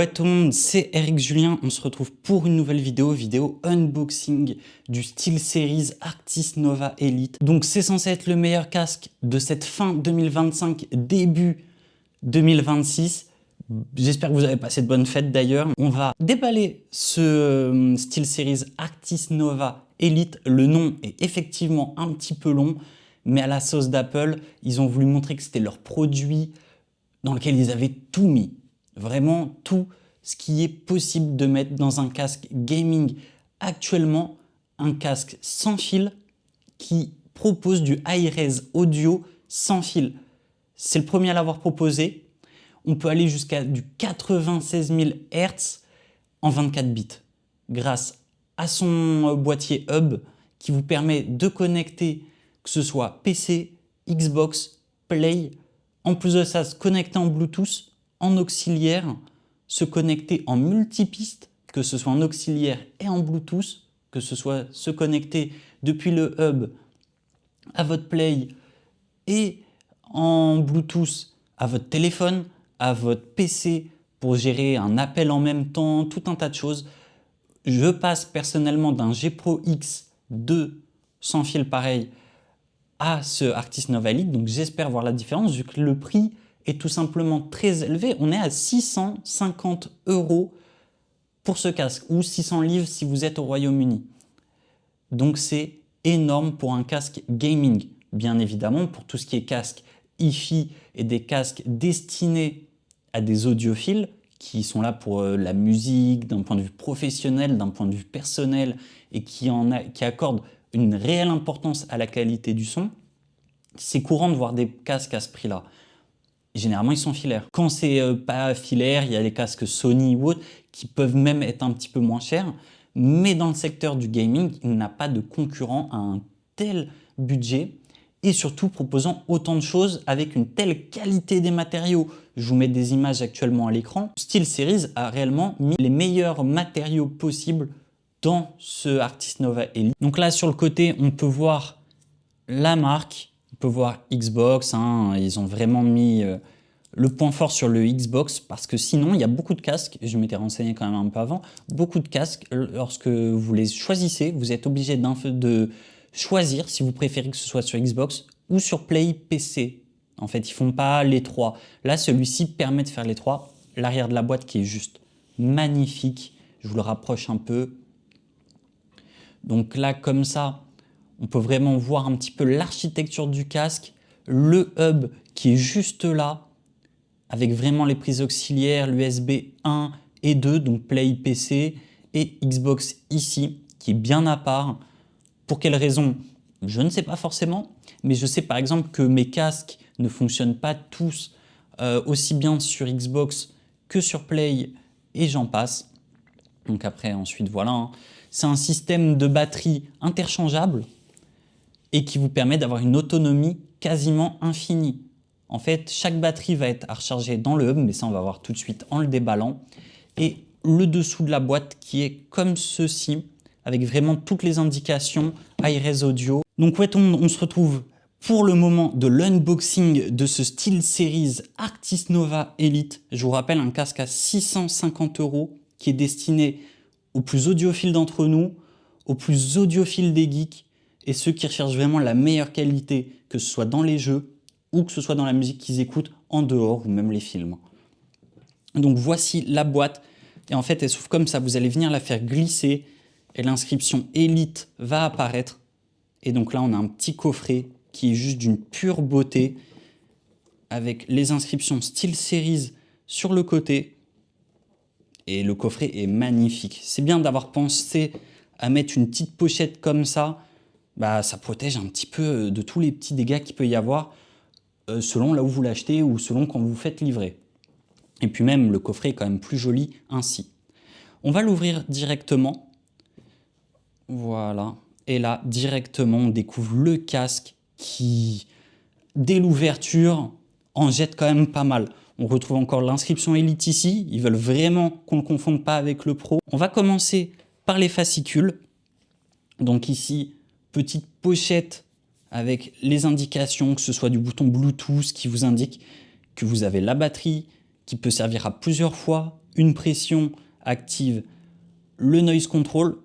Ouais tout le monde, c'est Eric Julien, on se retrouve pour une nouvelle vidéo unboxing du SteelSeries Arctis Nova Elite. Donc c'est censé être le meilleur casque de cette fin 2025, début 2026. J'espère que vous avez passé de bonnes fêtes d'ailleurs. On va déballer ce SteelSeries Arctis Nova Elite. Le nom est effectivement un petit peu long, mais à la sauce d'Apple, ils ont voulu montrer que c'était leur produit dans lequel ils avaient tout mis. Vraiment tout ce qui est possible de mettre dans un casque gaming. Actuellement, un casque sans fil qui propose du high-res audio sans fil. C'est le premier à l'avoir proposé. On peut aller jusqu'à du 96 000 Hz en 24 bits grâce à son boîtier hub qui vous permet de connecter que ce soit PC, Xbox, Play. En plus de ça, se connecter en Bluetooth, en auxiliaire, se connecter en multipiste, que ce soit en auxiliaire et en Bluetooth, que ce soit se connecter depuis le hub à votre Play et en Bluetooth à votre téléphone, à votre PC pour gérer un appel en même temps, tout un tas de choses. Je passe personnellement d'un G Pro X2 sans fil pareil à ce Arctis Nova Elite, donc j'espère voir la différence vu que le prix est tout simplement très élevé. On est à 650 € pour ce casque ou 600 livres si vous êtes au Royaume-Uni. Donc c'est énorme pour un casque gaming. Bien évidemment, pour tout ce qui est casque hi-fi et des casques destinés à des audiophiles qui sont là pour la musique, d'un point de vue professionnel, d'un point de vue personnel et qui accordent une réelle importance à la qualité du son, c'est courant de voir des casques à ce prix-là. Généralement, ils sont filaires. Quand c'est pas filaire, il y a les casques Sony ou autres qui peuvent même être un petit peu moins chers. Mais dans le secteur du gaming, il n'a pas de concurrent à un tel budget et surtout proposant autant de choses avec une telle qualité des matériaux. Je vous mets des images actuellement à l'écran. SteelSeries a réellement mis les meilleurs matériaux possibles dans ce Arctis Nova Elite. Donc là, sur le côté, on peut voir la marque, on peut voir Xbox. Ils ont vraiment mis le point fort sur le Xbox parce que sinon, il y a beaucoup de casques, je m'étais renseigné quand même un peu avant, beaucoup de casques, lorsque vous les choisissez, vous êtes obligé de choisir si vous préférez que ce soit sur Xbox ou sur Play PC. En fait, ils font pas les trois. Là, celui-ci permet de faire les trois. L'arrière de la boîte qui est juste magnifique. Je vous le rapproche un peu. Donc là, comme ça, on peut vraiment voir un petit peu l'architecture du casque, le hub qui est juste là, avec vraiment les prises auxiliaires, l'USB 1 et 2, donc Play PC, et Xbox ici, qui est bien à part. Pour quelle raison? Je ne sais pas forcément, mais je sais par exemple que mes casques ne fonctionnent pas tous aussi bien sur Xbox que sur Play, et j'en passe. Donc après, ensuite, voilà. C'est un système de batterie interchangeable et qui vous permet d'avoir une autonomie quasiment infinie. En fait, chaque batterie va être à recharger dans le hub, mais ça, on va voir tout de suite en le déballant. Et le dessous de la boîte qui est comme ceci, avec vraiment toutes les indications high-res audio. Donc ouais, on se retrouve pour le moment de l'unboxing de ce SteelSeries Arctis Nova Elite. Je vous rappelle, un casque à 650 € qui est destiné aux plus audiophiles d'entre nous, aux plus audiophiles des geeks et ceux qui recherchent vraiment la meilleure qualité, que ce soit dans les jeux ou que ce soit dans la musique qu'ils écoutent en dehors ou même les films. Donc voici la boîte et en fait elle s'ouvre comme ça, vous allez venir la faire glisser et l'inscription Elite va apparaître et donc là on a un petit coffret qui est juste d'une pure beauté avec les inscriptions SteelSeries sur le côté. Et le coffret est magnifique. C'est bien d'avoir pensé à mettre une petite pochette comme ça. Bah, ça protège un petit peu de tous les petits dégâts qu'il peut y avoir selon là où vous l'achetez ou selon quand vous faites livrer. Et puis même, le coffret est quand même plus joli ainsi. On va l'ouvrir directement. Voilà. Et là, directement, on découvre le casque qui, dès l'ouverture, en jette quand même pas mal. On retrouve encore l'inscription Elite ici. Ils veulent vraiment qu'on ne le confonde pas avec le Pro. On va commencer par les fascicules. Donc ici, petite pochette avec les indications, que ce soit du bouton Bluetooth qui vous indique que vous avez la batterie qui peut servir à plusieurs fois, une pression active le noise control,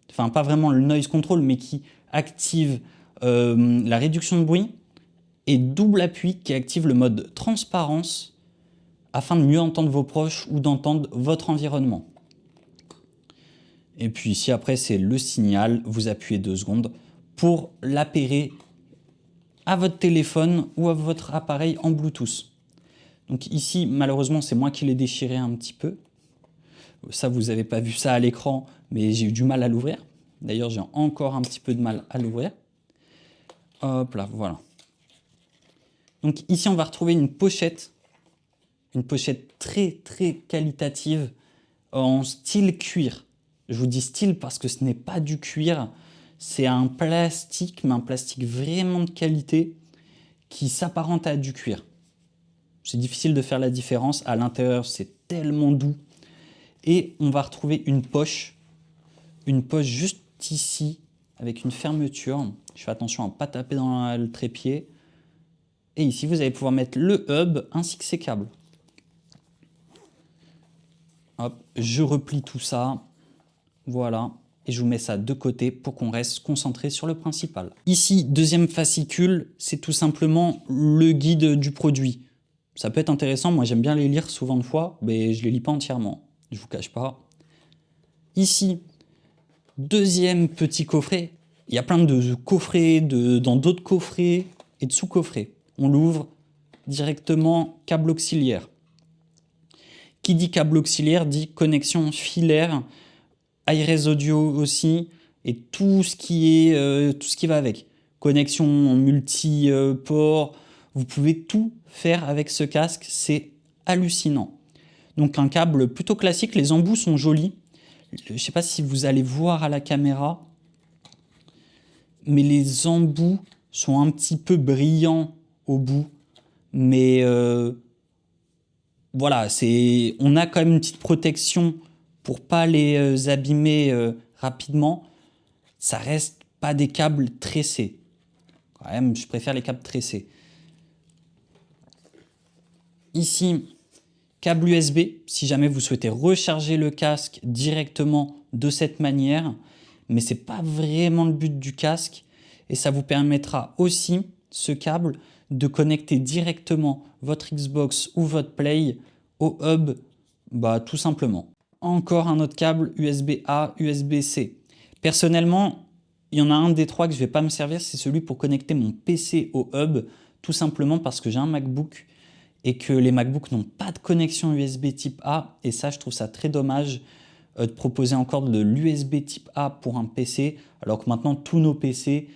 enfin pas vraiment le noise control, mais qui active la réduction de bruit, et double appui qui active le mode transparence afin de mieux entendre vos proches ou d'entendre votre environnement. Et puis ici après c'est le signal, vous appuyez 2 secondes pour l'appairer à votre téléphone ou à votre appareil en Bluetooth. Donc ici malheureusement c'est moi qui l'ai déchiré un petit peu. Ça vous n'avez pas vu ça à l'écran, mais j'ai eu du mal à l'ouvrir. D'ailleurs j'ai encore un petit peu de mal à l'ouvrir. Hop là, voilà. Donc ici on va retrouver une pochette très qualitative en style cuir. Je vous dis style parce que ce n'est pas du cuir, c'est un plastique, mais un plastique vraiment de qualité qui s'apparente à du cuir. C'est difficile de faire la différence, à l'intérieur c'est tellement doux. Et on va retrouver une poche juste ici avec une fermeture. Je fais attention à ne pas taper dans le trépied. Et ici vous allez pouvoir mettre le hub ainsi que ses câbles. Hop, je replie tout ça, voilà, et je vous mets ça de côté pour qu'on reste concentré sur le principal. Ici, deuxième fascicule, c'est tout simplement le guide du produit. Ça peut être intéressant, moi j'aime bien les lire souvent de fois, mais je ne les lis pas entièrement, je vous cache pas. Ici, deuxième petit coffret, il y a plein de coffrets, dans d'autres coffrets et de sous-coffrets. On l'ouvre directement câble auxiliaire. Qui dit câble auxiliaire dit connexion filaire, iRes audio aussi, et tout ce qui va avec. Connexion en multi-port, vous pouvez tout faire avec ce casque, c'est hallucinant. Donc un câble plutôt classique, les embouts sont jolis. Je ne sais pas si vous allez voir à la caméra, mais les embouts sont un petit peu brillants au bout, mais voilà, on a quand même une petite protection pour pas les abîmer rapidement. Ça reste pas des câbles tressés. Quand même, je préfère les câbles tressés. Ici, câble USB, si jamais vous souhaitez recharger le casque directement de cette manière, mais c'est pas vraiment le but du casque. Et ça vous permettra aussi, ce câble, de connecter directement votre Xbox ou votre Play au hub, tout simplement. Encore un autre câble USB-A, USB-C. Personnellement, il y en a un des trois que je ne vais pas me servir, c'est celui pour connecter mon PC au hub, tout simplement parce que j'ai un MacBook et que les MacBooks n'ont pas de connexion USB type A, et ça, je trouve ça très dommage de proposer encore de l'USB type A pour un PC, alors que maintenant, tous nos PC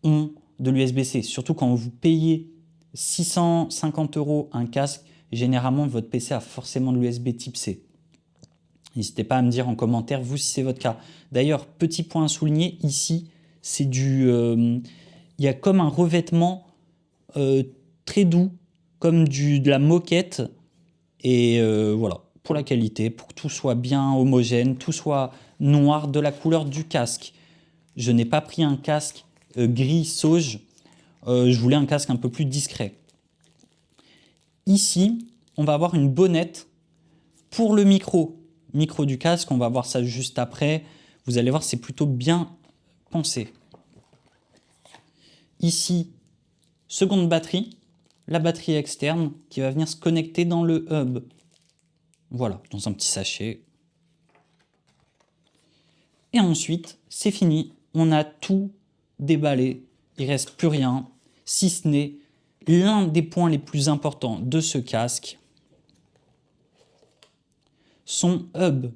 ont de l'USB-C. Surtout quand vous payez 650 € un casque, généralement, votre PC a forcément de l'USB type C. N'hésitez pas à me dire en commentaire, vous, si c'est votre cas. D'ailleurs, petit point à souligner, ici, c'est il y a comme un revêtement très doux, comme de la moquette. Et voilà, pour la qualité, pour que tout soit bien homogène, tout soit noir de la couleur du casque. Je n'ai pas pris un casque gris sauge, je voulais un casque un peu plus discret. Ici, on va avoir une bonnette pour le micro du casque, on va voir ça juste après. Vous allez voir, c'est plutôt bien pensé. Ici, seconde batterie, la batterie externe qui va venir se connecter dans le hub. Voilà, dans un petit sachet. Et ensuite, c'est fini. On a tout déballé. Il ne reste plus rien, si ce n'est l'un des points les plus importants de ce casque, son hub.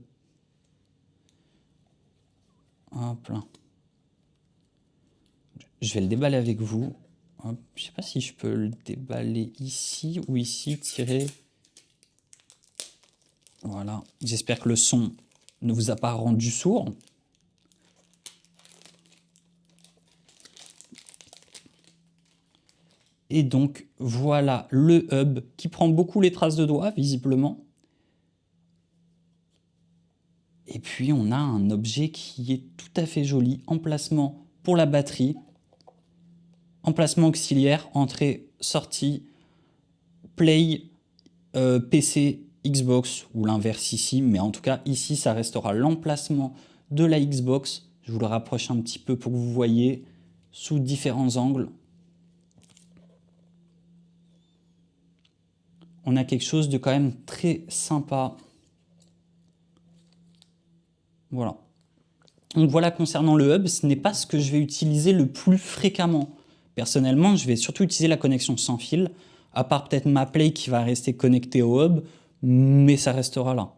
Hop là. Je vais le déballer avec vous. Hop. Je ne sais pas si je peux le déballer ici ou ici, tirer. Voilà. J'espère que le son ne vous a pas rendu sourd. Et donc, voilà le hub qui prend beaucoup les traces de doigts, visiblement. Et puis, on a un objet qui est tout à fait joli. Emplacement pour la batterie. Emplacement auxiliaire, entrée, sortie, play, PC Xbox ou l'inverse ici, mais en tout cas ici ça restera l'emplacement de la Xbox. Je vous le rapproche un petit peu pour que vous voyez sous différents angles. On a quelque chose de quand même très sympa. Voilà. Donc voilà, concernant le hub, ce n'est pas ce que je vais utiliser le plus fréquemment. Personnellement, je vais surtout utiliser la connexion sans fil, à part peut-être ma Play qui va rester connectée au hub, mais ça restera là.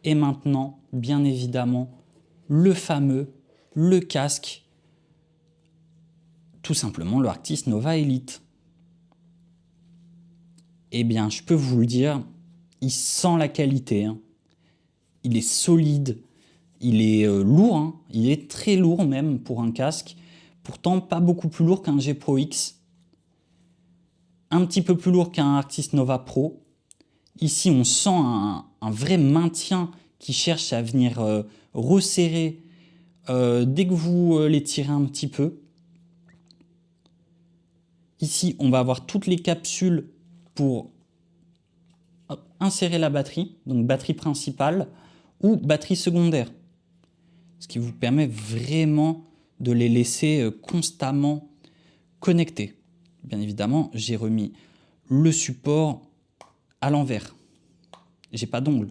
Et maintenant, bien évidemment, le casque, tout simplement le Arctis Nova Elite. Eh bien, je peux vous le dire, il sent la qualité, hein. Il est solide, il est lourd, hein. Il est très lourd même pour un casque. Pourtant, pas beaucoup plus lourd qu'un G Pro X. Un petit peu plus lourd qu'un Arctis Nova Pro. Ici, on sent un vrai maintien qui cherche à venir resserrer dès que vous les tirez un petit peu. Ici, on va avoir toutes les capsules pour insérer la batterie, donc batterie principale ou batterie secondaire. Ce qui vous permet vraiment de les laisser constamment connectés. Bien évidemment, j'ai remis le support à l'envers. J'ai pas d'ongle.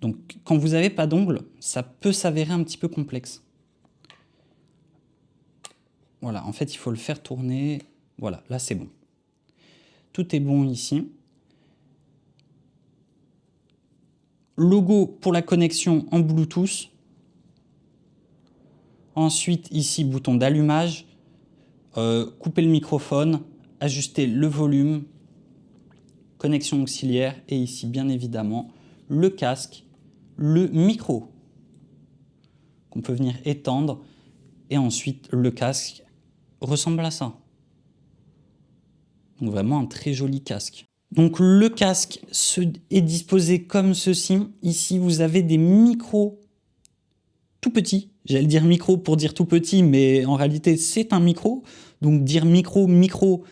Donc, quand vous n'avez pas d'ongle, ça peut s'avérer un petit peu complexe. Voilà, en fait, il faut le faire tourner. Voilà, là, c'est bon. Tout est bon ici. Logo pour la connexion en Bluetooth. Ensuite, ici, bouton d'allumage. Couper le microphone, ajuster le volume, connexion auxiliaire. Et ici, bien évidemment, le casque, le micro qu'on peut venir étendre. Et ensuite, le casque ressemble à ça. Donc vraiment un très joli casque. Donc le casque est disposé comme ceci. Ici, vous avez des micros tout petits. J'allais dire micro pour dire tout petit, mais en réalité, c'est un micro. Donc dire micro,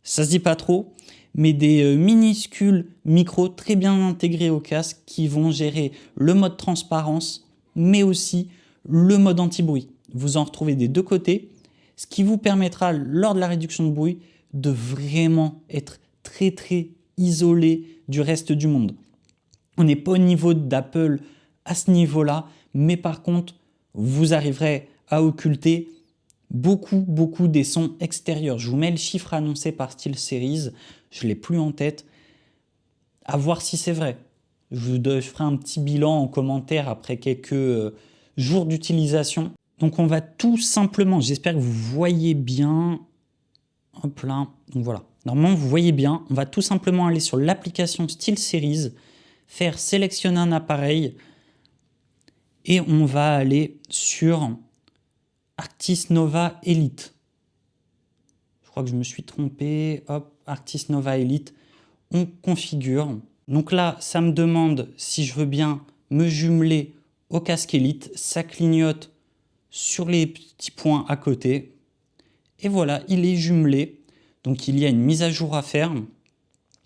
ça se dit pas trop. Mais des minuscules micros très bien intégrés au casque qui vont gérer le mode transparence, mais aussi le mode anti-bruit. Vous en retrouvez des deux côtés, ce qui vous permettra, lors de la réduction de bruit, de vraiment être très isolé du reste du monde. On n'est pas au niveau d'Apple à ce niveau-là, mais par contre, vous arriverez à occulter beaucoup des sons extérieurs. Je vous mets le chiffre annoncé par SteelSeries, je ne l'ai plus en tête, à voir si c'est vrai. Je ferai un petit bilan en commentaire après quelques jours d'utilisation. Donc on va tout simplement, j'espère que vous voyez bien, hop là, donc voilà. Normalement vous voyez bien, on va tout simplement aller sur l'application SteelSeries, faire sélectionner un appareil et on va aller sur Arctis Nova Elite. Je crois que je me suis trompé, hop, Arctis Nova Elite, on configure. Donc là, ça me demande si je veux bien me jumeler au casque Elite, ça clignote sur les petits points à côté. Et voilà, il est jumelé. Donc il y a une mise à jour à faire.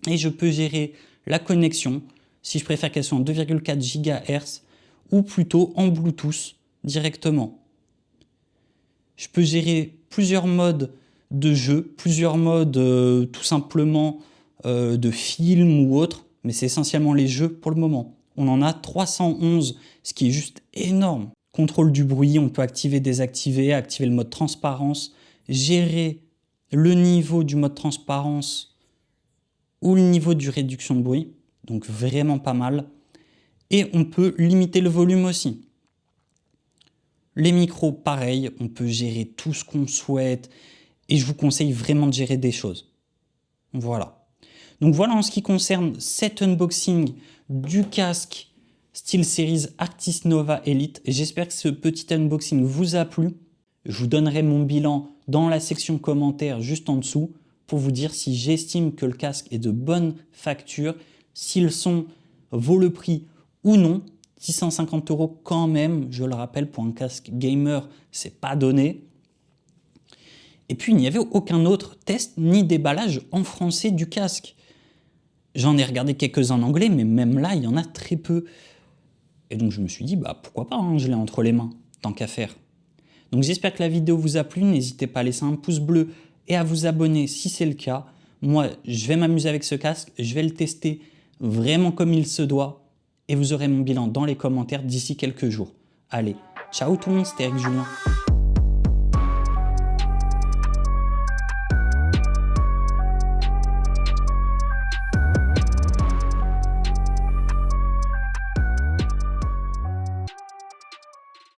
Et je peux gérer la connexion, si je préfère qu'elle soit en 2,4 GHz ou plutôt en Bluetooth directement. Je peux gérer plusieurs modes de jeu, plusieurs modes tout simplement de film ou autre, mais c'est essentiellement les jeux pour le moment. On en a 311, ce qui est juste énorme. Contrôle du bruit, on peut activer, désactiver, activer le mode transparence, gérer le niveau du mode transparence ou le niveau du réduction de bruit, donc vraiment pas mal. Et on peut limiter le volume aussi. Les micros, pareil, on peut gérer tout ce qu'on souhaite et je vous conseille vraiment de gérer des choses. Voilà. Donc voilà en ce qui concerne cet unboxing du casque SteelSeries Arctis Nova Elite. J'espère que ce petit unboxing vous a plu. Je vous donnerai mon bilan dans la section commentaires juste en dessous pour vous dire si j'estime que le casque est de bonne facture, si le son vaut le prix ou non. 650 € quand même, je le rappelle, pour un casque gamer, c'est pas donné. Et puis il n'y avait aucun autre test ni déballage en français du casque. J'en ai regardé quelques-uns en anglais, mais même là, il y en a très peu. Et donc je me suis dit, bah pourquoi pas, hein, je l'ai entre les mains, tant qu'à faire. Donc j'espère que la vidéo vous a plu, n'hésitez pas à laisser un pouce bleu et à vous abonner si c'est le cas. Moi, je vais m'amuser avec ce casque, je vais le tester vraiment comme il se doit, et vous aurez mon bilan dans les commentaires d'ici quelques jours. Allez, ciao tout le monde, c'était Eric Julien.